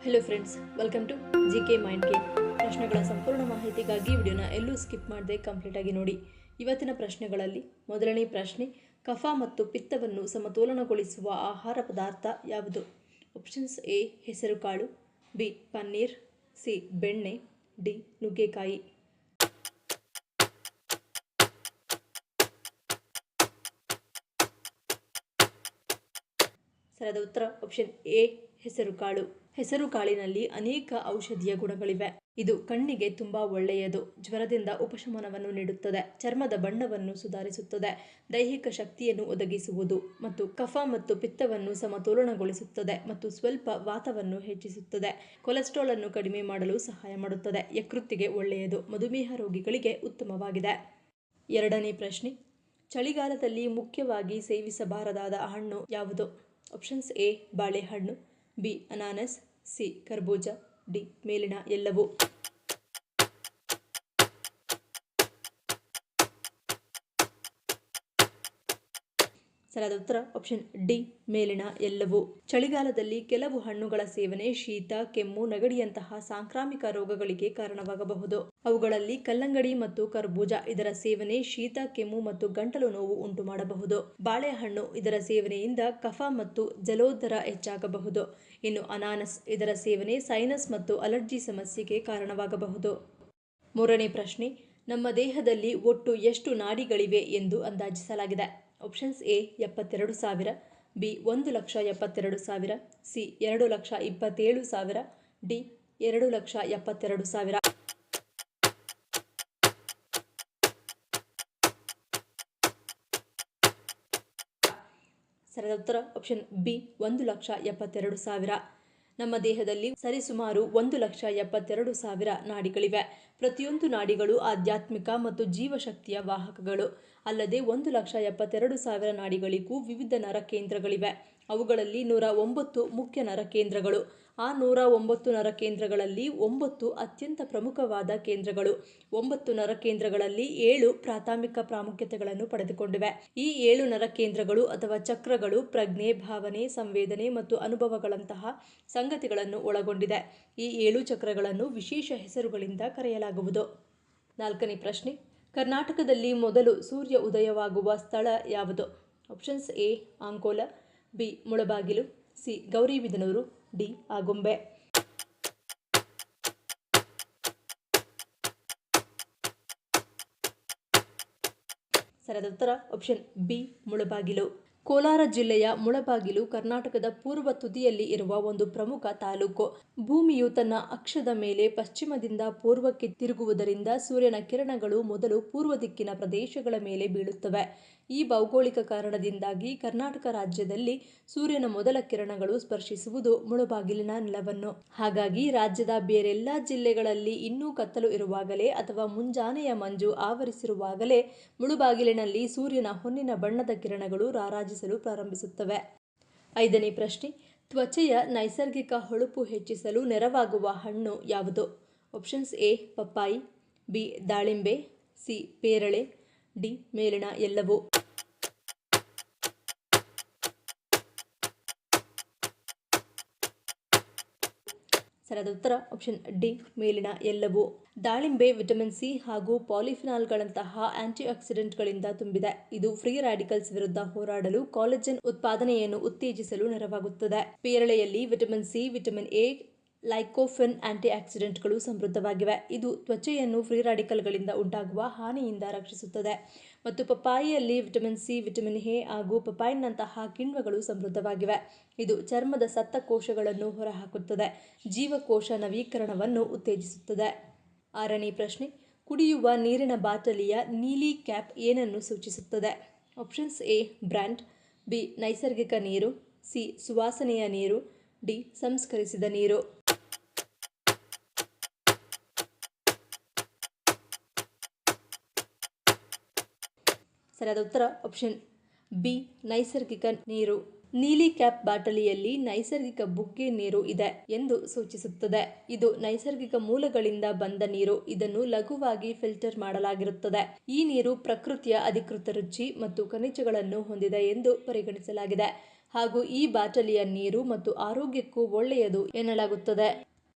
Hello friends, welcome to GK mind game. ಪ್ರಶ್ನೆಗಳ ಸಂಪೂರ್ಣ ಮಾಹಿತಿಗಾಗಿ ವಿಡಿಯೋನ ಎಲ್ಲೂ ಸ್ಕಿಪ್ ಮಾಡದೆ ಕಂಪ್ಲೀಟಾಗಿ ನೋಡಿ. ಇವತ್ತಿನ ಪ್ರಶ್ನೆಗಳಲ್ಲಿ ಮೊದಲನೇ ಪ್ರಶ್ನೆ, ಕಫ ಮತ್ತು ಪಿತ್ತವನ್ನು ಸಮತೋಲನಗೊಳಿಸುವ ಆಹಾರ ಪದಾರ್ಥ ಯಾವುದು? ಆಪ್ಷನ್ಸ್ ಎ ಹೆಸರುಕಾಳು, ಬಿ ಪನ್ನೀರ್, ಸಿ ಬೆಣ್ಣೆ, ಡಿ ನುಗ್ಗೆಕಾಯಿ. ಸರಿಯಾದ ಉತ್ತರ ಆಪ್ಷನ್ ಎ ಹೆಸರುಕಾಳು. ಹೆಸರುಕಾಳಿನಲ್ಲಿ ಅನೇಕ ಔಷಧೀಯ ಗುಣಗಳಿವೆ. ಇದು ಕಣ್ಣಿಗೆ ತುಂಬಾ ಒಳ್ಳೆಯದು. ಜ್ವರದಿಂದ ಉಪಶಮನವನ್ನು ನೀಡುತ್ತದೆ, ಚರ್ಮದ ಬಣ್ಣವನ್ನು ಸುಧಾರಿಸುತ್ತದೆ, ದೈಹಿಕ ಶಕ್ತಿಯನ್ನು ಒದಗಿಸುವುದು ಮತ್ತು ಕಫ ಮತ್ತು ಪಿತ್ತವನ್ನು ಸಮತೋಲನಗೊಳಿಸುತ್ತದೆ ಮತ್ತು ಸ್ವಲ್ಪ ವಾತವನ್ನು ಹೆಚ್ಚಿಸುತ್ತದೆ. ಕೊಲೆಸ್ಟ್ರಾಲ್ ಅನ್ನು ಕಡಿಮೆ ಮಾಡಲು ಸಹಾಯ ಮಾಡುತ್ತದೆ. ಯಕೃತ್ತಿಗೆ ಒಳ್ಳೆಯದು. ಮಧುಮೇಹ ರೋಗಿಗಳಿಗೆ ಉತ್ತಮವಾಗಿದೆ. ಎರಡನೇ ಪ್ರಶ್ನೆ, ಚಳಿಗಾಲದಲ್ಲಿ ಮುಖ್ಯವಾಗಿ ಸೇವಿಸಬಾರದಾದ ಹಣ್ಣು ಯಾವುದು? ಆಪ್ಷನ್ಸ್ ಎ ಬಾಳೆಹಣ್ಣು, ಬಿ ಅನಾನಸ್, ಸಿ ಕರ್ಬೂಜ, ಡಿ ಮೇಲಿನ ಎಲ್ಲವೂ. ಸರಿಯಾದ ಉತ್ತರ ಆಪ್ಷನ್ ಡಿ ಮೇಲಿನ ಎಲ್ಲವೂ. ಚಳಿಗಾಲದಲ್ಲಿ ಕೆಲವು ಹಣ್ಣುಗಳ ಸೇವನೆ ಶೀತ, ಕೆಮ್ಮು, ನೆಗಡಿಯಂತಹ ಸಾಂಕ್ರಾಮಿಕ ರೋಗಗಳಿಗೆ ಕಾರಣವಾಗಬಹುದು. ಅವುಗಳಲ್ಲಿ ಕಲ್ಲಂಗಡಿ ಮತ್ತು ಕರ್ಬೂಜ. ಇದರ ಸೇವನೆ ಶೀತ, ಕೆಮ್ಮು ಮತ್ತು ಗಂಟಲು ನೋವು ಉಂಟು ಮಾಡಬಹುದು. ಬಾಳೆಹಣ್ಣು ಇದರ ಸೇವನೆಯಿಂದ ಕಫ ಮತ್ತು ಜಲೋದರ ಹೆಚ್ಚಾಗಬಹುದು. ಇನ್ನು ಅನಾನಸ್ ಇದರ ಸೇವನೆ ಸೈನಸ್ ಮತ್ತು ಅಲರ್ಜಿ ಸಮಸ್ಯೆಗೆ ಕಾರಣವಾಗಬಹುದು. ಮೂರನೇ ಪ್ರಶ್ನೆ, ನಮ್ಮ ದೇಹದಲ್ಲಿ ಒಟ್ಟು ಎಷ್ಟು ನಾಡಿಗಳಿವೆ ಎಂದು ಅಂದಾಜಿಸಲಾಗಿದೆ? Options A 72,000, B 1,72,000, C 2,27,000, D 2,72,000. ಸರಿಯಾದ ಉತ್ತರ ಆಪ್ಷನ್ ಬಿ 1,72,000. ನಮ್ಮ ದೇಹದಲ್ಲಿ ಸರಿಸುಮಾರು 1,72,000 ನಾಡಿಗಳಿವೆ. ಪ್ರತಿಯೊಂದು ನಾಡಿಗಳು ಆಧ್ಯಾತ್ಮಿಕ ಮತ್ತು ಜೀವಶಕ್ತಿಯ ವಾಹಕಗಳು. ಅಲ್ಲದೆ 1,72,000 ನಾಡಿಗಳಿಗೂ ವಿವಿಧ ನರಕೇಂದ್ರಗಳಿವೆ. ಅವುಗಳಲ್ಲಿ 109 ಮುಖ್ಯ ನರಕೇಂದ್ರಗಳು. ಆ 109 ನರಕೇಂದ್ರಗಳಲ್ಲಿ 9 ಅತ್ಯಂತ ಪ್ರಮುಖವಾದ ಕೇಂದ್ರಗಳು. 9 ನರಕೇಂದ್ರಗಳಲ್ಲಿ 7 ಪ್ರಾಥಮಿಕ ಪ್ರಾಮುಖ್ಯತೆಗಳನ್ನು ಪಡೆದುಕೊಂಡಿವೆ. ಈ 7 ನರಕೇಂದ್ರಗಳು ಅಥವಾ ಚಕ್ರಗಳು ಪ್ರಜ್ಞೆ, ಭಾವನೆ, ಸಂವೇದನೆ ಮತ್ತು ಅನುಭವಗಳಂತಹ ಸಂಗತಿಗಳನ್ನು ಒಳಗೊಂಡಿದೆ. ಈ 7 ಚಕ್ರಗಳನ್ನು ವಿಶೇಷ ಹೆಸರುಗಳಿಂದ ಕರೆಯಲಾಗುವುದು. ನಾಲ್ಕನೇ ಪ್ರಶ್ನೆ, ಕರ್ನಾಟಕದಲ್ಲಿ ಮೊದಲು ಸೂರ್ಯ ಉದಯವಾಗುವ ಸ್ಥಳ ಯಾವುದು? Options A Ankola, B Mulbagal, C Gauribidanur, D Agumbe. ಸರಿಯಾದ ಉತ್ತರ ಆಪ್ಷನ್ ಬಿ ಮುಳಬಾಗಿಲು. ಕೋಲಾರ ಜಿಲ್ಲೆಯ ಮುಳಬಾಗಿಲು ಕರ್ನಾಟಕದ ಪೂರ್ವ ತುದಿಯಲ್ಲಿ ಇರುವ ಒಂದು ಪ್ರಮುಖ ತಾಲೂಕು. ಭೂಮಿಯು ತನ್ನ ಅಕ್ಷದ ಮೇಲೆ ಪಶ್ಚಿಮದಿಂದ ಪೂರ್ವಕ್ಕೆ ತಿರುಗುವುದರಿಂದ ಸೂರ್ಯನ ಕಿರಣಗಳು ಮೊದಲು ಪೂರ್ವ ದಿಕ್ಕಿನ ಪ್ರದೇಶಗಳ ಮೇಲೆ ಬೀಳುತ್ತವೆ. ಈ ಭೌಗೋಳಿಕ ಕಾರಣದಿಂದಾಗಿ ಕರ್ನಾಟಕ ರಾಜ್ಯದಲ್ಲಿ ಸೂರ್ಯನ ಮೊದಲ ಕಿರಣಗಳು ಸ್ಪರ್ಶಿಸುವುದು ಮುಳಬಾಗಿಲಿನ ನೆಲವನ್ನು. ಹಾಗಾಗಿ ರಾಜ್ಯದ ಬೇರೆಲ್ಲ ಜಿಲ್ಲೆಗಳಲ್ಲಿ ಇನ್ನೂ ಕತ್ತಲು ಇರುವಾಗಲೇ ಅಥವಾ ಮುಂಜಾನೆಯ ಮಂಜು ಆವರಿಸಿರುವಾಗಲೇ ಮುಳುಬಾಗಿಲಿನಲ್ಲಿ ಸೂರ್ಯನ ಹೊನ್ನಿನ ಬಣ್ಣದ ಕಿರಣಗಳು ರಾರಾಜಿಸಲು ಪ್ರಾರಂಭಿಸುತ್ತವೆ. ಐದನೇ ಪ್ರಶ್ನೆ, ತ್ವಚೆಯ ನೈಸರ್ಗಿಕ ಹೊಳಪು ಹೆಚ್ಚಿಸಲು ನೆರವಾಗುವ ಹಣ್ಣು ಯಾವುದು? ಆಪ್ಷನ್ಸ್ ಎ ಪಪ್ಪಾಯಿ, ಬಿ ದಾಳಿಂಬೆ, ಸಿ ಪೇರಳೆ, ಡಿ ಮೇಲಿನ ಎಲ್ಲವೂ. ಸರಿಯಾದ ಉತ್ತರ ಆಪ್ಷನ್ ಡಿ ಮೇಲಿನ ಎಲ್ಲವೂ. ದಾಳಿಂಬೆ ವಿಟಮಿನ್ ಸಿ ಹಾಗೂ ಪಾಲಿಫಿನಾಲ್ಗಳಂತಹ ಆಂಟಿಆಕ್ಸಿಡೆಂಟ್ಗಳಿಂದ ತುಂಬಿದೆ. ಇದು ಫ್ರೀ ರಾಡಿಕಲ್ಸ್ ವಿರುದ್ಧ ಹೋರಾಡಲು ಕಾಲಜನ್ ಉತ್ಪಾದನೆಯನ್ನು ಉತ್ತೇಜಿಸಲು ನೆರವಾಗುತ್ತದೆ. ಪೇರಳೆಯಲ್ಲಿ ವಿಟಮಿನ್ ಸಿ, ವಿಟಮಿನ್ ಎ, ಲೈಕೋಫೆನ್ ಆಂಟಿಆಕ್ಸಿಡೆಂಟ್ಗಳು ಸಮೃದ್ಧವಾಗಿವೆ. ಇದು ತ್ವಚೆಯನ್ನು ಫ್ರೀ ರಾಡಿಕಲ್ಗಳಿಂದ ಉಂಟಾಗುವ ಹಾನಿಯಿಂದ ರಕ್ಷಿಸುತ್ತದೆ. ಮತ್ತು ಪಪ್ಪಾಯಿಯಲ್ಲಿ ವಿಟಮಿನ್ ಸಿ, ವಿಟಮಿನ್ ಎ ಹಾಗೂ ಪಪೈನ್ನಂತಹ ಕಿಣ್ವಗಳು ಸಮೃದ್ಧವಾಗಿವೆ. ಇದು ಚರ್ಮದ ಸತ್ತ ಕೋಶಗಳನ್ನು ಹೊರಹಾಕುತ್ತದೆ, ಜೀವಕೋಶ ನವೀಕರಣವನ್ನು ಉತ್ತೇಜಿಸುತ್ತದೆ. ಆರನೇ ಪ್ರಶ್ನೆ, ಕುಡಿಯುವ ನೀರಿನ ಬಾಟಲಿಯ ನೀಲಿ ಕ್ಯಾಪ್ ಏನನ್ನು ಸೂಚಿಸುತ್ತದೆ? ಆಪ್ಷನ್ಸ್ ಎ ಬ್ರ್ಯಾಂಡ್, ಬಿ ನೈಸರ್ಗಿಕ ನೀರು, ಸಿ ಸುವಾಸನೆಯ ನೀರು, ಡಿ ಸಂಸ್ಕರಿಸಿದ ನೀರು. ಸರಿಯಾದ ಉತ್ತರ ಆಪ್ಷನ್ ಬಿ ನೈಸರ್ಗಿಕ ನೀರು. ನೀಲಿ ಕ್ಯಾಪ್ ಬಾಟಲಿಯಲ್ಲಿ ನೈಸರ್ಗಿಕ ಬುಗ್ಗೆ ನೀರು ಇದೆ ಎಂದು ಸೂಚಿಸುತ್ತದೆ. ಇದು ನೈಸರ್ಗಿಕ ಮೂಲಗಳಿಂದ ಬಂದ ನೀರು. ಇದನ್ನು ಲಘುವಾಗಿ ಫಿಲ್ಟರ್ ಮಾಡಲಾಗಿರುತ್ತದೆ. ಈ ನೀರು ಪ್ರಕೃತಿಯ ಅಧಿಕೃತ ರುಚಿ ಮತ್ತು ಖನಿಜಗಳನ್ನು ಹೊಂದಿದೆ ಎಂದು ಪರಿಗಣಿಸಲಾಗಿದೆ. ಹಾಗೂ ಈ ಬಾಟಲಿಯ ನೀರು ಮತ್ತು ಆರೋಗ್ಯಕ್ಕೂ ಒಳ್ಳೆಯದು ಎನ್ನಲಾಗುತ್ತದೆ.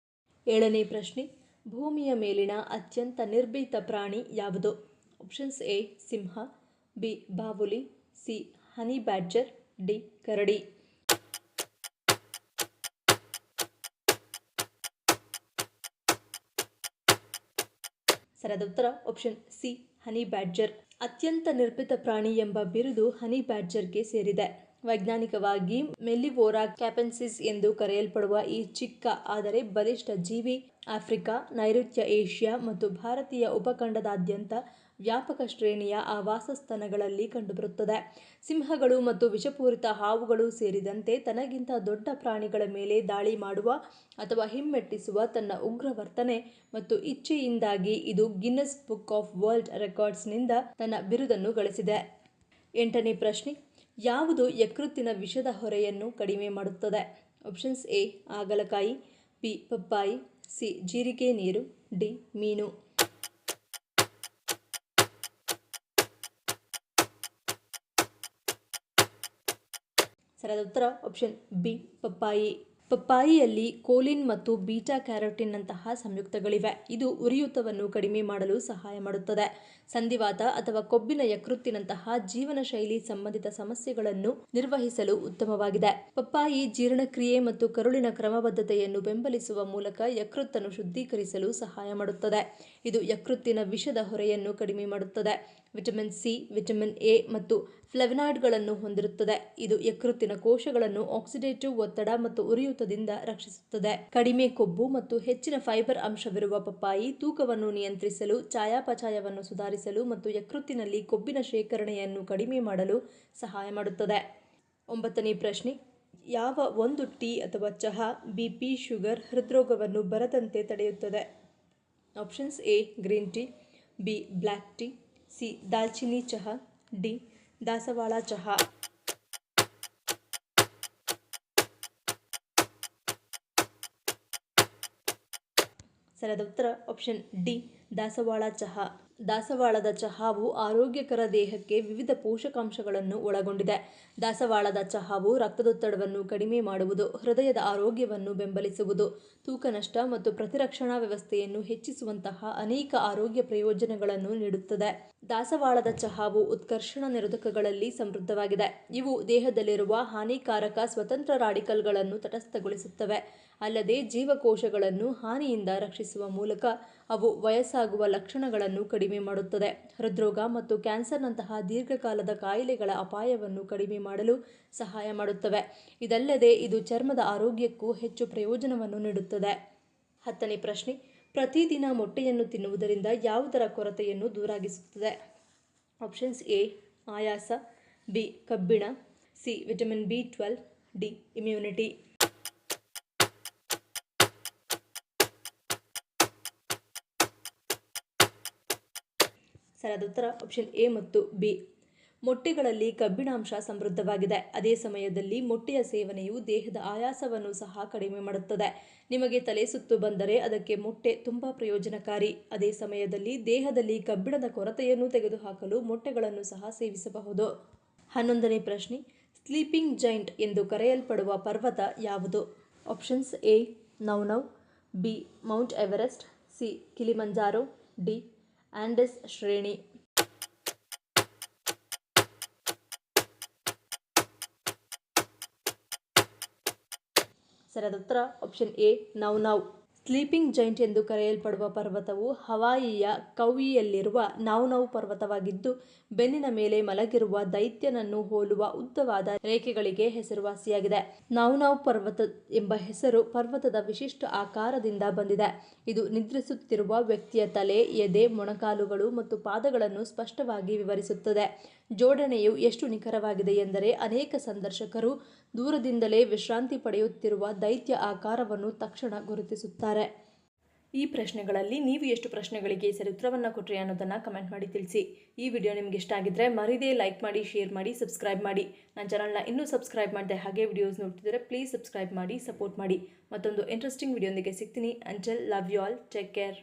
7ನೇ ಪ್ರಶ್ನೆ, ಭೂಮಿಯ ಮೇಲಿನ ಅತ್ಯಂತ ನಿರ್ಭೀತ ಪ್ರಾಣಿ ಯಾವುದು? ಆಪ್ಷನ್ಸ್ ಎ ಸಿಂಹ, ಬಿ ಬಾವುಲಿ, ಸಿ ಹನಿ ಬ್ಯಾಡ್ಜರ್, ಡಿ ಕರಡಿ. ಸರಿಯಾದ ಉತ್ತರ ಆಪ್ಷನ್ ಸಿ ಹನಿ ಬ್ಯಾಡ್ಜರ್. ಅತ್ಯಂತ ನಿರ್ಭೀತ ಪ್ರಾಣಿ ಎಂಬ ಬಿರುದು ಹನಿ ಬ್ಯಾಡ್ಜರ್ಗೆ ಸೇರಿದೆ. ವೈಜ್ಞಾನಿಕವಾಗಿ ಮೆಲ್ಲಿವೋರಾ ಕ್ಯಾಪೆನ್ಸಿಸ್ ಎಂದು ಕರೆಯಲ್ಪಡುವ ಈ ಚಿಕ್ಕ ಆದರೆ ಬಲಿಷ್ಠ ಜೀವಿ ಆಫ್ರಿಕಾ, ನೈಋತ್ಯ ಏಷ್ಯಾ ಮತ್ತು ಭಾರತೀಯ ಉಪಖಂಡದಾದ್ಯಂತ ವ್ಯಾಪಕ ಶ್ರೇಣಿಯ ಆವಾಸಸ್ಥಾನಗಳಲ್ಲಿ ಕಂಡುಬರುತ್ತದೆ. ಸಿಂಹಗಳು ಮತ್ತು ವಿಷಪೂರಿತ ಹಾವುಗಳು ಸೇರಿದಂತೆ ತನಗಿಂತ ದೊಡ್ಡ ಪ್ರಾಣಿಗಳ ಮೇಲೆ ದಾಳಿ ಮಾಡುವ ಅಥವಾ ಹಿಮ್ಮೆಟ್ಟಿಸುವ ತನ್ನ ಉಗ್ರ ವರ್ತನೆ ಮತ್ತು ಇಚ್ಛೆಯಿಂದಾಗಿ ಇದು ಗಿನ್ನೆಸ್ ಬುಕ್ ಆಫ್ ವರ್ಲ್ಡ್ ರೆಕಾರ್ಡ್ಸ್ನಿಂದ ತನ್ನ ಬಿರುದನ್ನು ಗಳಿಸಿದೆ. 8ನೇ ಪ್ರಶ್ನೆ, ಯಾವುದು ಯಕೃತ್ತಿನ ವಿಷದ ಹೊರೆಯನ್ನು ಕಡಿಮೆ ಮಾಡುತ್ತದೆ? ಆಪ್ಷನ್ಸ್ ಎ ಹಾಗಲಕಾಯಿ, ಬಿ ಪಪ್ಪಾಯಿ, ಸಿ ಜೀರಿಗೆ ನೀರು, ಡಿ ಮೀನು. ಸರಿಯಾದ ಉತ್ತರ ಆಪ್ಷನ್ ಬಿ ಪಪ್ಪಾಯಿ. ಪಪ್ಪಾಯಿಯಲ್ಲಿ ಕೋಲಿನ್ ಮತ್ತು ಬೀಟಾ ಕ್ಯಾರೋಟಿನ್ನಂತಹ ಸಂಯುಕ್ತಗಳಿವೆ. ಇದು ಉರಿಯೂತವನ್ನು ಕಡಿಮೆ ಮಾಡಲು ಸಹಾಯ ಮಾಡುತ್ತದೆ. ಸಂಧಿವಾತ ಅಥವಾ ಕೊಬ್ಬಿನ ಯಕೃತ್ತಿನಂತಹ ಜೀವನ ಶೈಲಿ ಸಂಬಂಧಿತ ಸಮಸ್ಯೆಗಳನ್ನು ನಿರ್ವಹಿಸಲು ಉತ್ತಮವಾಗಿದೆ. ಪಪ್ಪಾಯಿ ಜೀರ್ಣಕ್ರಿಯೆ ಮತ್ತು ಕರುಳಿನ ಕ್ರಮಬದ್ಧತೆಯನ್ನು ಬೆಂಬಲಿಸುವ ಮೂಲಕ ಯಕೃತ್ತನ್ನು ಶುದ್ಧೀಕರಿಸಲು ಸಹಾಯ ಮಾಡುತ್ತದೆ. ಇದು ಯಕೃತ್ತಿನ ವಿಷದ ಹೊರೆಯನ್ನು ಕಡಿಮೆ ಮಾಡುತ್ತದೆ. ವಿಟಮಿನ್ ಸಿ, ವಿಟಮಿನ್ ಎ ಮತ್ತು ಫ್ಲೆವನಾಯ್ಡ್ಗಳನ್ನು ಹೊಂದಿರುತ್ತದೆ. ಇದು ಯಕೃತ್ತಿನ ಕೋಶಗಳನ್ನು ಆಕ್ಸಿಡೇಟಿವ್ ಒತ್ತಡ ಮತ್ತು ಉರಿಯೂತದಿಂದ ರಕ್ಷಿಸುತ್ತದೆ. ಕಡಿಮೆ ಕೊಬ್ಬು ಮತ್ತು ಹೆಚ್ಚಿನ ಫೈಬರ್ ಅಂಶವಿರುವ ಪಪ್ಪಾಯಿ ತೂಕವನ್ನು ನಿಯಂತ್ರಿಸಲು, ಚಯಾಪಚಯವನ್ನು ಸುಧಾರಿಸಲು ಮತ್ತು ಯಕೃತ್ತಿನಲ್ಲಿ ಕೊಬ್ಬಿನ ಶೇಖರಣೆಯನ್ನು ಕಡಿಮೆ ಮಾಡಲು ಸಹಾಯ ಮಾಡುತ್ತದೆ. 9ನೇ ಪ್ರಶ್ನೆ, ಯಾವ ಒಂದು ಟೀ ಅಥವಾ ಚಹಾ ಬಿಪಿ, ಶುಗರ್, ಹೃದ್ರೋಗವನ್ನು ಬರದಂತೆ ತಡೆಯುತ್ತದೆ? Options A green tea, B black tea, C ದಾಲ್ಚಿನ್ನಿ ಚಹಾ, ಡಿ ದಾಸವಾಳ ಚಹಾ. ಸರಿಯಾದ ಉತ್ತರ ಆಪ್ಷನ್ ಡಿ ದಾಸವಾಳ ಚಹಾ. ದಾಸವಾಳದ ಚಹಾವು ಆರೋಗ್ಯಕರ ದೇಹಕ್ಕೆ ವಿವಿಧ ಪೋಷಕಾಂಶಗಳನ್ನು ಒಳಗೊಂಡಿದೆ. ದಾಸವಾಳದ ಚಹಾವು ರಕ್ತದೊತ್ತಡವನ್ನು ಕಡಿಮೆ ಮಾಡುವುದು, ಹೃದಯದ ಆರೋಗ್ಯವನ್ನು ಬೆಂಬಲಿಸುವುದು, ತೂಕ ನಷ್ಟ ಮತ್ತು ಪ್ರತಿರಕ್ಷಣಾ ವ್ಯವಸ್ಥೆಯನ್ನು ಹೆಚ್ಚಿಸುವಂತಹ ಅನೇಕ ಆರೋಗ್ಯ ಪ್ರಯೋಜನಗಳನ್ನು ನೀಡುತ್ತದೆ. ದಾಸವಾಳದ ಚಹಾವು ಉತ್ಕರ್ಷಣ ನಿರೋಧಕಗಳಲ್ಲಿ ಸಮೃದ್ಧವಾಗಿದೆ. ಇವು ದೇಹದಲ್ಲಿರುವ ಹಾನಿಕಾರಕ ಸ್ವತಂತ್ರ ರಾಡಿಕಲ್ಗಳನ್ನು ತಟಸ್ಥಗೊಳಿಸುತ್ತವೆ. ಅಲ್ಲದೆ ಜೀವಕೋಶಗಳನ್ನು ಹಾನಿಯಿಂದ ರಕ್ಷಿಸುವ ಮೂಲಕ ಅವು ವಯಸ್ಸಾಗುವ ಲಕ್ಷಣಗಳನ್ನು ಕಡಿಮೆ ಮಾಡುತ್ತದೆ. ಹೃದ್ರೋಗ ಮತ್ತು ಕ್ಯಾನ್ಸರ್ನಂತಹ ದೀರ್ಘಕಾಲದ ಕಾಯಿಲೆಗಳ ಅಪಾಯವನ್ನು ಕಡಿಮೆ ಮಾಡಲು ಸಹಾಯ ಮಾಡುತ್ತವೆ. ಇದಲ್ಲದೆ ಇದು ಚರ್ಮದ ಆರೋಗ್ಯಕ್ಕೂ ಹೆಚ್ಚು ಪ್ರಯೋಜನವನ್ನು ನೀಡುತ್ತದೆ. 10ನೇ ಪ್ರಶ್ನೆ, ಪ್ರತಿದಿನ ಮೊಟ್ಟೆಯನ್ನು ತಿನ್ನುವುದರಿಂದ ಯಾವುದರ ಕೊರತೆಯನ್ನು ದೂರಾಗಿಸುತ್ತದೆ? ಆಪ್ಷನ್ಸ್ ಎ ಆಯಾಸ, ಬಿ ಕಬ್ಬಿಣ, ಸಿ ವಿಟಮಿನ್ ಬಿ12, ಡಿ ಇಮ್ಯುನಿಟಿ. ಸರಿಯಾದ ಉತ್ತರ ಆಪ್ಷನ್ ಎ ಮತ್ತು ಬಿ. ಮೊಟ್ಟೆಗಳಲ್ಲಿ ಕಬ್ಬಿಣಾಂಶ ಸಮೃದ್ಧವಾಗಿದೆ. ಅದೇ ಸಮಯದಲ್ಲಿ ಮೊಟ್ಟೆಯ ಸೇವನೆಯು ದೇಹದ ಆಯಾಸವನ್ನು ಸಹ ಕಡಿಮೆ ಮಾಡುತ್ತದೆ. ನಿಮಗೆ ತಲೆ ಸುತ್ತು ಬಂದರೆ ಅದಕ್ಕೆ ಮೊಟ್ಟೆ ತುಂಬಾ ಪ್ರಯೋಜನಕಾರಿ. ಅದೇ ಸಮಯದಲ್ಲಿ ದೇಹದಲ್ಲಿ ಕಬ್ಬಿಣದ ಕೊರತೆಯನ್ನು ತೆಗೆದುಹಾಕಲು ಮೊಟ್ಟೆಗಳನ್ನು ಸಹ ಸೇವಿಸಬಹುದು. 11ನೇ ಪ್ರಶ್ನೆ, ಸ್ಲೀಪಿಂಗ್ ಜೈಂಟ್ ಎಂದು ಕರೆಯಲ್ಪಡುವ ಪರ್ವತ ಯಾವುದು? ಆಪ್ಷನ್ಸ್ ಎ ನೌನೌ, B mount Everest, C Kilimanjaro, D Andes ಶ್ರೇಣಿ. ಸರಿಯಾದ ಉತ್ತರ ಆಪ್ಷನ್ ಎ ನೌನೌ. ಸ್ಲೀಪಿಂಗ್ ಜೈಂಟ್ ಎಂದು ಕರೆಯಲ್ಪಡುವ ಪರ್ವತವು ಹವಾಯಿಯ ಕೌಯಿಯಲ್ಲಿರುವ ನೌನೌ ಪರ್ವತವಾಗಿದ್ದು, ಬೆನ್ನಿನ ಮೇಲೆ ಮಲಗಿರುವ ದೈತ್ಯನನ್ನು ಹೋಲುವ ಉದ್ದವಾದ ರೇಖೆಗಳಿಗೆ ಹೆಸರುವಾಸಿಯಾಗಿದೆ. ನೌನೌ ಪರ್ವತ ಎಂಬ ಹೆಸರು ಪರ್ವತದ ವಿಶಿಷ್ಟ ಆಕಾರದಿಂದ ಬಂದಿದೆ. ಇದು ನಿದ್ರಿಸುತ್ತಿರುವ ವ್ಯಕ್ತಿಯ ತಲೆ, ಎದೆ, ಮೊಣಕಾಲುಗಳು ಮತ್ತು ಪಾದಗಳನ್ನು ಸ್ಪಷ್ಟವಾಗಿ ವಿವರಿಸುತ್ತದೆ. ಜೋಡಣೆಯು ಎಷ್ಟು ನಿಖರವಾಗಿದೆ ಎಂದರೆ ಅನೇಕ ಸಂದರ್ಶಕರು ದೂರದಿಂದಲೇ ವಿಶ್ರಾಂತಿ ಪಡೆಯುತ್ತಿರುವ ದೈತ್ಯ ಆಕಾರವನ್ನು ತಕ್ಷಣ ಗುರುತಿಸುತ್ತಾರೆ. ಈ ಪ್ರಶ್ನೆಗಳಲ್ಲಿ ನೀವು ಎಷ್ಟು ಪ್ರಶ್ನೆಗಳಿಗೆ ಸರಿ ಉತ್ತರವನ್ನು ಕೊಟ್ಟರೆ ಅನ್ನೋದನ್ನು ಕಮೆಂಟ್ ಮಾಡಿ ತಿಳಿಸಿ. ಈ ವಿಡಿಯೋ ನಿಮಗೆ ಇಷ್ಟ ಆಗಿದ್ರೆ ಮರಿದೇ ಲೈಕ್ ಮಾಡಿ, ಶೇರ್ ಮಾಡಿ, ಸಬ್ಸ್ಕ್ರೈಬ್ ಮಾಡಿ. ನನ್ನ ಚಾನಲ್ನ ಇನ್ನೂ ಸಬ್ಸ್ಕ್ರೈಬ್ ಮಾಡಿದೆ ಹಾಗೆ ವಿಡಿಯೋಸ್ ನೋಡ್ತಿದ್ರೆ ಪ್ಲೀಸ್ ಸಬ್ಸ್ಕ್ರೈಬ್ ಮಾಡಿ, ಸಪೋರ್ಟ್ ಮಾಡಿ. ಮತ್ತೊಂದು ಇಂಟ್ರೆಸ್ಟಿಂಗ್ ವಿಡಿಯೋದೊಂದಿಗೆ ಸಿಗ್ತೀನಿ. Until love you all, take care.